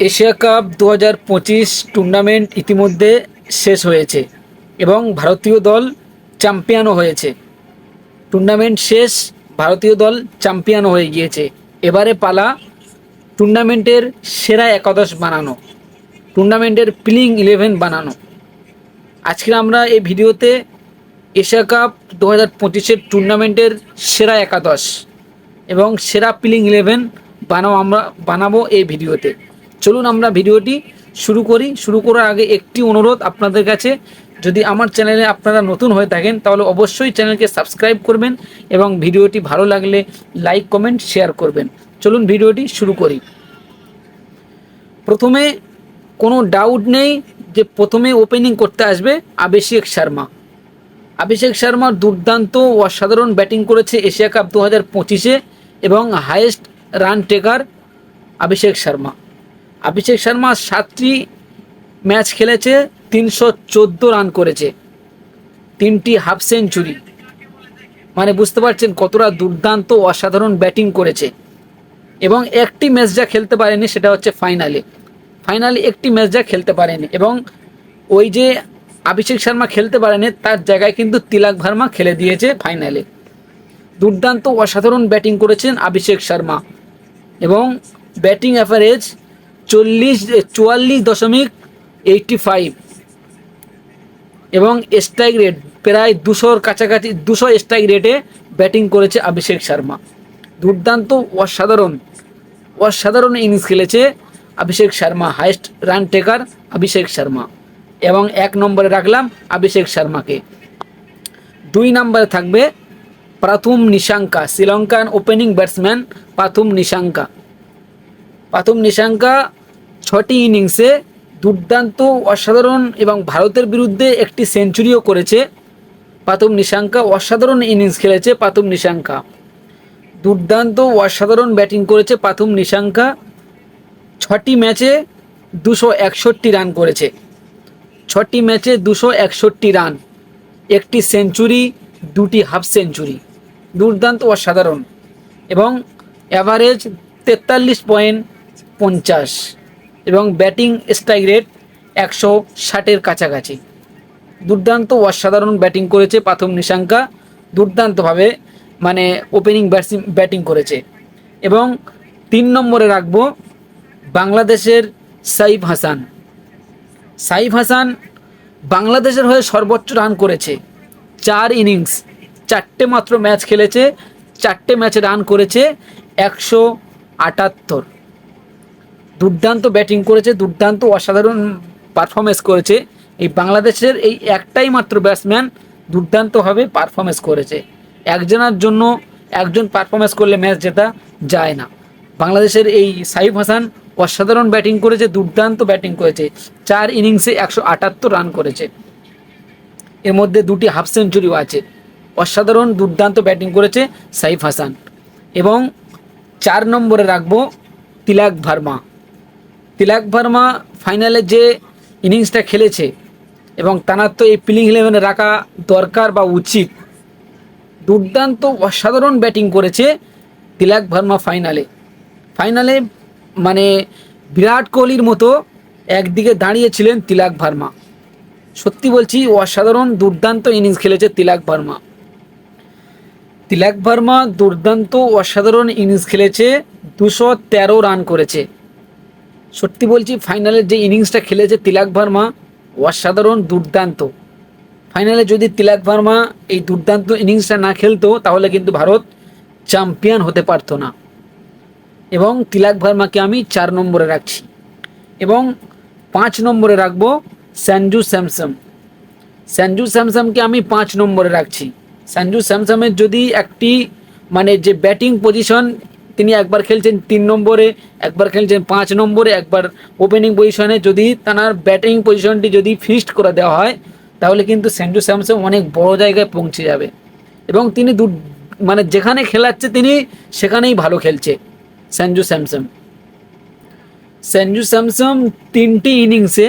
Asia cup 2025 tournament ইতিমধ্যে শেষ হয়েছে এবং ভারতীয় দল চ্যাম্পিয়নও হয়েছে। টুর্নামেন্ট শেষ, ভারতীয় দল চ্যাম্পিয়ন হয়ে গিয়েছে। এবারে পালা টুর্নামেন্টের সেরা একাদশ বানানো, টুর্নামেন্টের প্লেইং 11 বানানো। আজকে আমরা এই ভিডিওতে এশিয়া কাপ 2025-এর টুর্নামেন্টের সেরা একাদশ এবং সেরা প্লেইং 11 বানাবো এই ভিডিওতে। চলুন আমরা ভিডিওটি শুরু করি। শুরু করার আগে একটি অনুরোধ আপনাদের কাছে, যদি আমার চ্যানেলে আপনারা নতুন হয়ে থাকেন তাহলে অবশ্যই চ্যানেলকে সাবস্ক্রাইব করবেন এবং ভিডিওটি ভালো লাগলে লাইক কমেন্ট শেয়ার করবেন। চলুন ভিডিওটি শুরু করি। প্রথমে কোনো ডাউট নেই যে প্রথমে ওপেনিং করতে আসবে অভিষেক শর্মা। অভিষেক শর্মা দুর্দান্ত অসাধারণ ব্যাটিং করেছে এশিয়া কাপ 2025-এ এবং highest run taker Abhishek Sharma. Abhishek Sharma 7টি match খেলেছে, 314 রান করেছে, 3টি হাফ সেঞ্চুরি। মানে বুঝতে পারছেন কতটা দুর্দান্ত অসাধারণ ব্যাটিং করেছে। এবং একটি ম্যাচ যা খেলতে পারেনি সেটা হচ্ছে ফাইনালে একটি ম্যাচ যা খেলতে পারেনি, এবং ওই যে অভিষেক শর্মা খেলতে পারেনি তার জায়গায় কিন্তু তিলক ভার্মা খেলে দিয়েছে ফাইনালে। দুর্দান্ত অসাধারণ ব্যাটিং করেছেন অভিষেক শর্মা এবং ব্যাটিং অ্যাভারেজ 44.85 এবং স্ট্রাইক রেট প্রায় 200-র কাছাকাছি, 200 স্ট্রাইক রেটে ব্যাটিং করেছে অভিষেক শর্মা। দুর্দান্ত অসাধারণ ইনিংস খেলেছে Abhishek Sharma, highest run taker Abhishek Sharma. এবং 1 নম্বরে রাখলাম অভিষেক শর্মাকে। 2 নম্বরে থাকবে প্রথম নিশাঙ্কা, শ্রীলঙ্কান ওপেনিং ব্যাটসম্যান প্রথম নিশাঙ্কা 6টি ইনিংসে দুর্দান্ত অসাধারণ এবং ভারতের বিরুদ্ধে একটি সেঞ্চুরিও করেছে প্রথম নিশাঙ্কা। অসাধারণ ইনিংস খেলেছে প্রথম নিশাঙ্কা, দুর্দান্ত অসাধারণ ব্যাটিং করেছে প্রথম নিশাঙ্কা। 6টি ম্যাচে 261 রান করেছে, 6টি ম্যাচে 261 রান, একটি সেঞ্চুরি, 2টি হাফ সেঞ্চুরি। দুর্দান্ত অসাধারণ এবং অ্যাভারেজ 43.50 এবং ব্যাটিং স্ট্রাইক রেট 160-এর কাছাকাছি। দুর্দান্ত অসাধারণ ব্যাটিং করেছে প্রথম নিশাঙ্কা, দুর্দান্তভাবে মানে ওপেনিং ব্যাটিং করেছে। এবং 3 নম্বরে রাখবো বাংলাদেশের সাইফ হাসান বাংলাদেশের হয়ে সর্বোচ্চ রান করেছে। 4 ইনিংস, 4টে মাত্র ম্যাচ খেলেছে, 4টে ম্যাচে রান করেছে 178। দুর্দান্ত ব্যাটিং করেছে, দুর্দান্ত অসাধারণ পারফরমেন্স করেছে। এই বাংলাদেশের এই একটাই মাত্র ব্যাটসম্যান দুর্দান্তভাবে পারফরমেন্স করেছে। একজনের জন্য একজন পারফরমেন্স করলে ম্যাচ জেতা যায় না। বাংলাদেশের এই সাইফ হাসান অসাধারণ ব্যাটিং করেছে, দুর্দান্ত ব্যাটিং করেছে। 4 ইনিংসে 178 রান করেছে, এর মধ্যে 2টি হাফ সেঞ্চুরিও আছে। অসাধারণ দুর্দান্ত ব্যাটিং করেছে সাইফ হাসান। এবং 4 নম্বরে রাখবো তিলক ভার্মা ফাইনালে যে ইনিংসটা খেলেছে এবং তার তো এই প্লেইং 11-এ রাখা দরকার বা উচিত। দুর্দান্ত অসাধারণ ব্যাটিং করেছে তিলক ভার্মা ফাইনালে মানে বিরাট কোহলির মতো একদিকে দাঁড়িয়েছিলেন তিলক ভার্মা। সত্যি বলছি অসাধারণ দুর্দান্ত ইনিংস খেলেছে তিলক ভার্মা দুর্দান্ত অসাধারণ ইনিংস খেলেছে, 213 রান করেছে। সত্যি বলছি ফাইনালের যে ইনিংসটা খেলেছে তিলক ভার্মা অসাধারণ দুর্দান্ত। ফাইনালে যদি তিলক ভার্মা এই দুর্দান্ত ইনিংসটা না খেলতো তাহলে কিন্তু ভারত চ্যাম্পিয়ন হতে পারতো না। এবং তিলক ভার্মাকে আমি 4 নম্বরে রাখছি। এবং 5 নম্বরে রাখবো সঞ্জু স্যামসনকে আমি 5 নম্বরে রাখছি। সঞ্জু স্যামসনের যদি একটি মানে যে ব্যাটিং পজিশন, তিনি একবার খেলছেন 3 নম্বরে, একবার খেলছেন 5 নম্বরে, একবার ওপেনিং পজিশনে, যদি তার ব্যাটিং পজিশনটি যদি ফিক্সড করে দেওয়া হয় তাহলে কিন্তু সঞ্জু স্যামসন অনেক বড় জায়গায় পৌঁছে যাবে। এবং তিনি মানে যেখানে খেলাচ্ছে তিনি সেখানেই ভালো খেলছে সঞ্জু স্যামসন 3টি ইনিংসে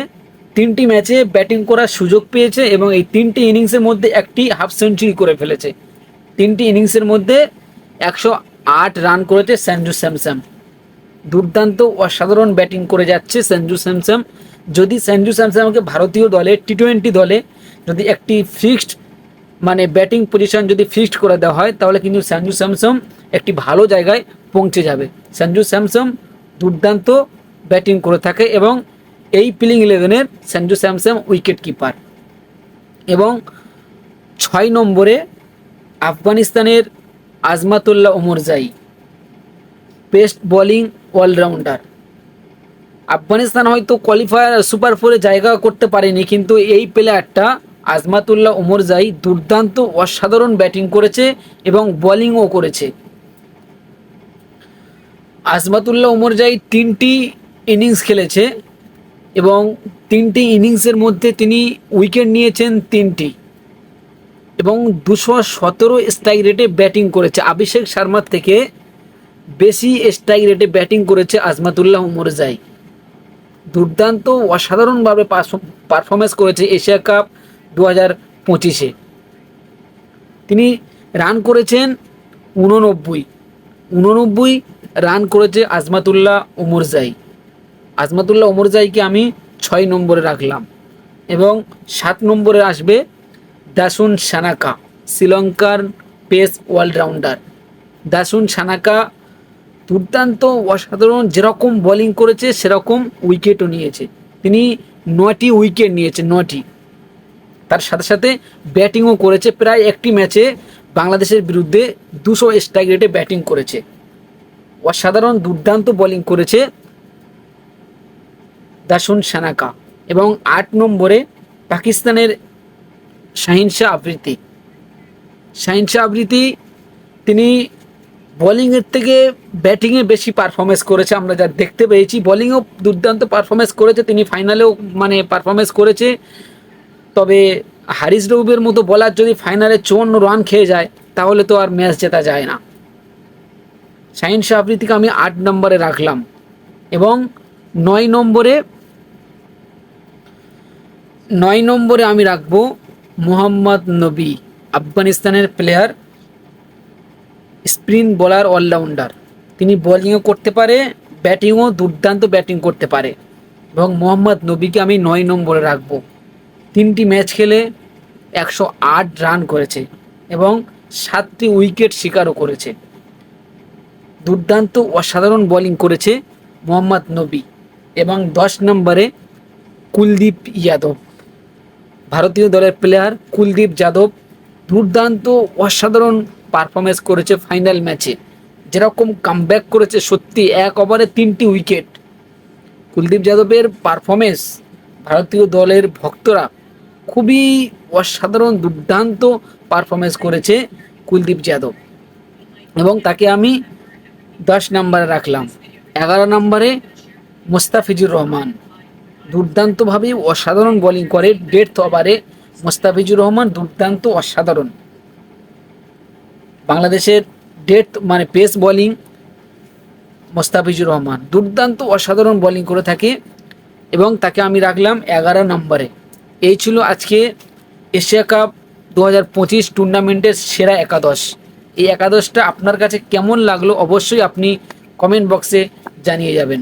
3টি ম্যাচে ব্যাটিং করার সুযোগ পেয়েছে এবং এই 3টি ইনিংসের মধ্যে একটি হাফ সেঞ্চুরি করে ফেলেছে। 3টি ইনিংসের মধ্যে 108 রান করেছে সঞ্জু স্যামসন। দুর্দান্ত অসাধারণ ব্যাটিং করে যাচ্ছে সঞ্জু স্যামসন। যদি সঞ্জু স্যামসনকে ভারতীয় দলে টি-20 দলে যদি একটি ফিক্সড মানে ব্যাটিং পজিশন যদি ফিক্সড করে দেওয়া হয়, তাহলে কিন্তু সঞ্জু স্যামসন একটি ভালো জায়গায় পৌঁছে যাবে। সঞ্জু স্যামসন দুর্দান্ত ব্যাটিং করে থাকে এবং এই প্লেইং 11-এর সঞ্জু স্যামসন উইকেট কিপার। এবং 6 নম্বরে আফগানিস্তানের Azmatullah Omarzai, pace bowling allrounder. Afghanistan হয়তো কোয়ালিফায়ার সুপার 4-এ জায়গা করতে পারেনি, কিন্তু এই প্লেয়ারটা আজমাতুল্লাহ ওমরজাই দুর্দান্ত অসাধারণ ব্যাটিং করেছে এবং বোলিংও করেছে। আজমাতুল্লাহ ওমরজাই 3টি ইনিংস খেলেছে এবং 3টি ইনিংসের মধ্যে তিনি উইকেট নিয়েছেন 3টি এবং 217 স্ট্রাইক রেটে ব্যাটিং করেছে। অভিষেক শর্মার থেকে বেশি স্ট্রাইক রেটে ব্যাটিং করেছে আজমাতুল্লাহ ওমরজাই। দুর্দান্ত অসাধারণভাবে পারফরমেন্স করেছে এশিয়া কাপ 2025-এ। তিনি রান করেছেন 89 রান করেছে আজমাতুল্লাহ ওমরজাই। আজমাতুল্লাহ ওমরজাইকে আমি 6 নম্বরে রাখলাম। এবং 7 নম্বরে আসবে দাসুন সানাকা, শ্রীলঙ্কার পেস অলরাউন্ডার। দাসুন সানাকা দুর্দান্ত অসাধারণ, যেরকম বোলিং করেছে সেরকম উইকেটও নিয়েছে। তিনি 9টি উইকেট নিয়েছে, 9টি। তার সাথে সাথে ব্যাটিংও করেছে। প্রায় একটি ম্যাচে বাংলাদেশের বিরুদ্ধে 200 স্ট্রাইক রেটে ব্যাটিং করেছে। অসাধারণ দুর্দান্ত বোলিং করেছে দাসুন সানাকা। এবং 8 নম্বরে পাকিস্তানের শাহিন শাহ আফ্রিদি। শাহিন শাহ আফ্রিদি তিনি বোলিংয়ের থেকে ব্যাটিংয়ে বেশি পারফরমেন্স করেছে, আমরা যা দেখতে পেয়েছি। বোলিংও দুর্দান্ত পারফরমেন্স করেছে, তিনি ফাইনালেও মানে পারফরমেন্স করেছে। তবে হারিস রউফের মতো বলার যদি ফাইনালে 54 রান খেয়ে যায়, তাহলে তো আর ম্যাচ জেতা যায় না। শাহিন শাহ আফ্রিদিকে আমি 8 নম্বরে রাখলাম। এবং 9 নম্বরে আমি রাখবো মোহাম্মদ নবী, আফগানিস্তানের প্লেয়ার, স্পিন বোলার অলরাউন্ডার। তিনি বোলিংও করতে পারে, ব্যাটিংও দুর্দান্ত ব্যাটিং করতে পারে। এবং মোহাম্মদ নবীকে আমি 9 নম্বরে রাখবো। 3টি ম্যাচ খেলে 108 রান করেছে এবং 7টি উইকেট শিকারও করেছে। দুর্দান্ত অসাধারণ বোলিং করেছে মোহাম্মদ নবী। এবং 10 নম্বরে কুলদীপ যাদব, ভারতীয় দলের প্লেয়ার কুলদীপ যাদব দুর্দান্ত অসাধারণ পারফরমেন্স করেছে ফাইনাল ম্যাচে। যেরকম কামব্যাক করেছে, সত্যি 1 ওভারে 3টি উইকেট। কুলদীপ যাদবের পারফরমেন্স ভারতীয় দলের ভক্তরা খুবই অসাধারণ দুর্দান্ত পারফরমেন্স করেছে কুলদীপ যাদব। এবং তাকে আমি 10 নম্বরে রাখলাম। 11 নম্বরে মুস্তাফিজুর রহমান, দুর্দান্তভাবে অসাধারণ বোলিং করে। ডেথ ওভারে মুস্তাফিজুর রহমান দুর্দান্ত অসাধারণ। বাংলাদেশের ডেথ মানে পেস বোলিং মুস্তাফিজুর রহমান দুর্দান্ত অসাধারণ বোলিং করে থাকে এবং তাকে আমি রাখলাম 11 নম্বরে। এই ছিল আজকে এশিয়া কাপ 2025 টুর্নামেন্টের সেরা একাদশ। এই একাদশটা আপনার কাছে কেমন লাগলো অবশ্যই আপনি কমেন্ট বক্সে জানিয়ে যাবেন।